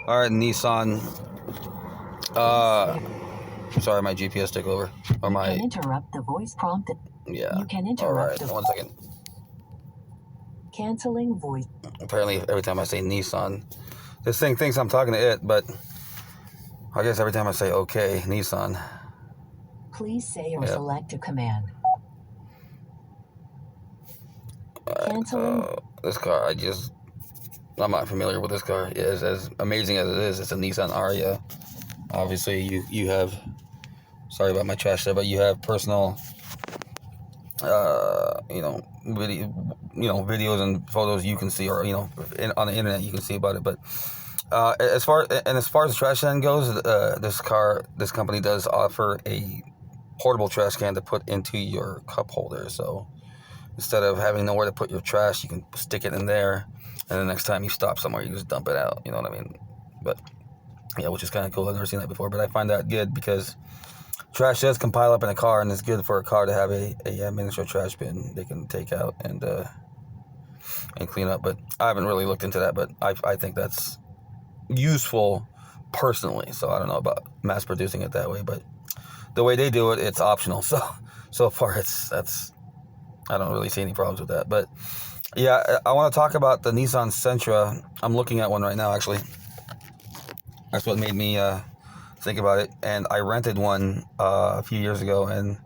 All right, Nissan. Sorry, my GPS took over. Or my. You can interrupt the voice prompt. Yeah. You can All right. interrupt the 1 second. canceling voice. Apparently, every time I say Nissan, this thing thinks I'm talking to it, but I guess every time I say okay, Nissan. Please say or Yep. select a command. Right, Canceling. this car, I'm not familiar with this car. As amazing as it is, it's a Nissan Aria. Obviously, you have. Sorry about my trash there, but you have personal, videos and photos you can see, or on the internet you can see about it. But as far as the trash can goes, this company does offer a portable trash can to put into your cup holder. So instead of having nowhere to put your trash, you can stick it in there, and the next time you stop somewhere, you just dump it out. You know what I mean? But yeah, which is kind of cool. I've never seen that before, but I find that good because trash does compile up in a car, and it's good for a car to have a miniature trash bin they can take out and clean up. But I haven't really looked into that, but I think that's useful personally. So I don't know about mass producing it that way, but the way they do it, it's optional. So far, I don't really see any problems with that. But yeah, I want to talk about the Nissan Sentra. I'm looking at one right now, actually. That's what made me think about it. And I rented one a few years ago, and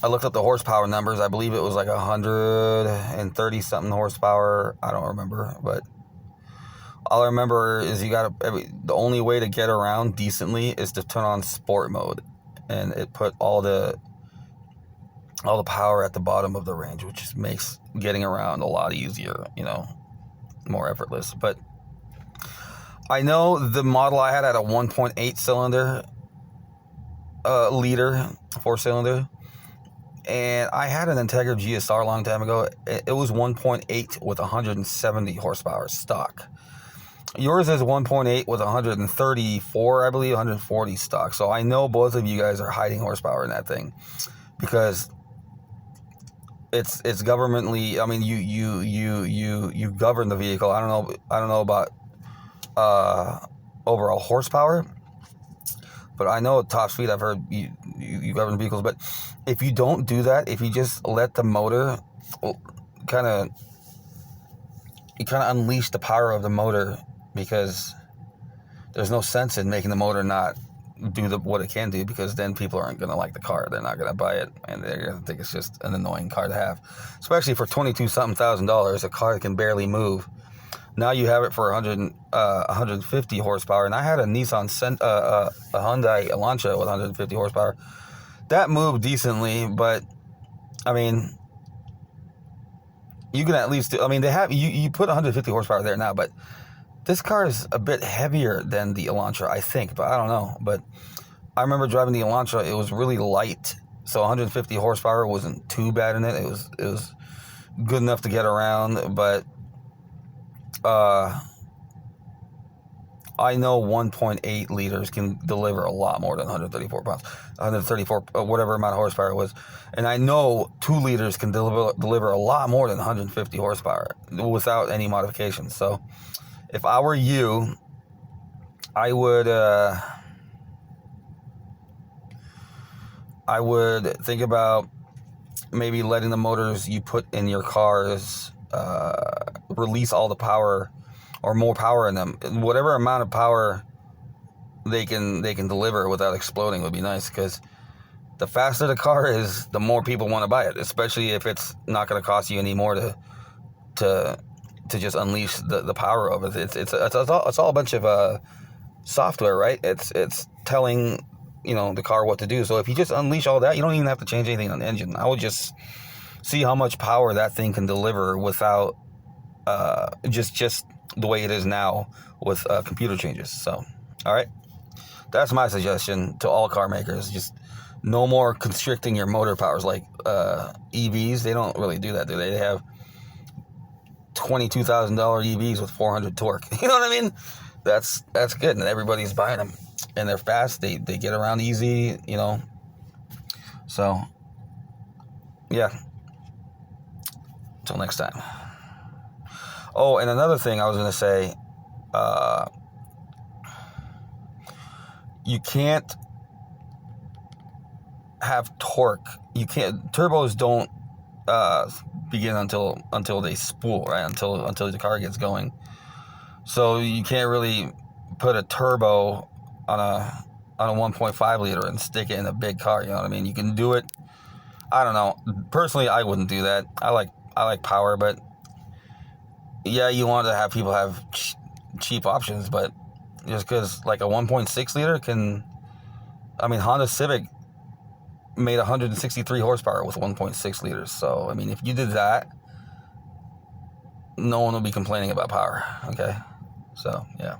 I looked up the horsepower numbers. I believe it was like 130 something horsepower. I don't remember, but all I remember is the only way to get around decently is to turn on sport mode, and it put all the power at the bottom of the range, which just makes getting around a lot easier, more effortless. But I know the model I had a 1.8 cylinder, liter, 4-cylinder, and I had an Integra GSR a long time ago. It was 1.8 with 170 horsepower stock. Yours is 1.8 with 134, I believe, 140 stock. So I know both of you guys are hiding horsepower in that thing because it's governmentally. I mean, you govern the vehicle. I don't know about overall horsepower, but I know at top speed I've heard you govern vehicles. But if you don't do that, if you just let the motor kind of unleash the power of the motor, because there's no sense in making the motor not do what it can do, because then people aren't going to like the car. They're not going to buy it, and they're going to think it's just an annoying car to have, especially for $22,000, a car that can barely move. Now you have it for 150 horsepower, and I had a Nissan a Hyundai Elantra with 150 horsepower. That moved decently, but I mean, you can at least they have you put 150 horsepower there now, but this car is a bit heavier than the Elantra, I think, but I don't know. But I remember driving the Elantra; it was really light, so 150 horsepower wasn't too bad in it. It was good enough to get around, but I know 1.8 liters can deliver a lot more than 134 pounds, 134 whatever amount of horsepower it was, and I know 2 liters can deliver a lot more than 150 horsepower without any modifications. So if I were you, I would think about maybe letting the motors you put in your cars release all the power, or more power in them. Whatever amount of power they can deliver without exploding would be nice, because the faster the car is, the more people want to buy it, especially if it's not going to cost you any more to just unleash the power of it. It's all a bunch of software, right? It's telling the car what to do. So if you just unleash all that, you don't even have to change anything on the engine. I would just see how much power that thing can deliver without just the way it is now with computer changes. So, all right, that's my suggestion to all car makers. Just no more constricting your motor powers like EVs. They don't really do that, do they? They have $22,000 EVs with 400 torque. You know what I mean? That's good, and everybody's buying them, and they're fast. They get around easy. So yeah. Until next time. Oh, and another thing I was going to say, you can't have torque. You can't. Turbos don't begin until they spool, right? Until the car gets going. So you can't really put a turbo on a 1.5 liter and stick it in a big car. You know what I mean? You can do it. I don't know. Personally, I wouldn't do that. I like power, but yeah, you want to have people have cheap options, but just because like a 1.6 liter can, I mean, Honda Civic made 163 horsepower with 1.6 liters. So I mean, if you did that, no one will be complaining about power. Okay, so yeah.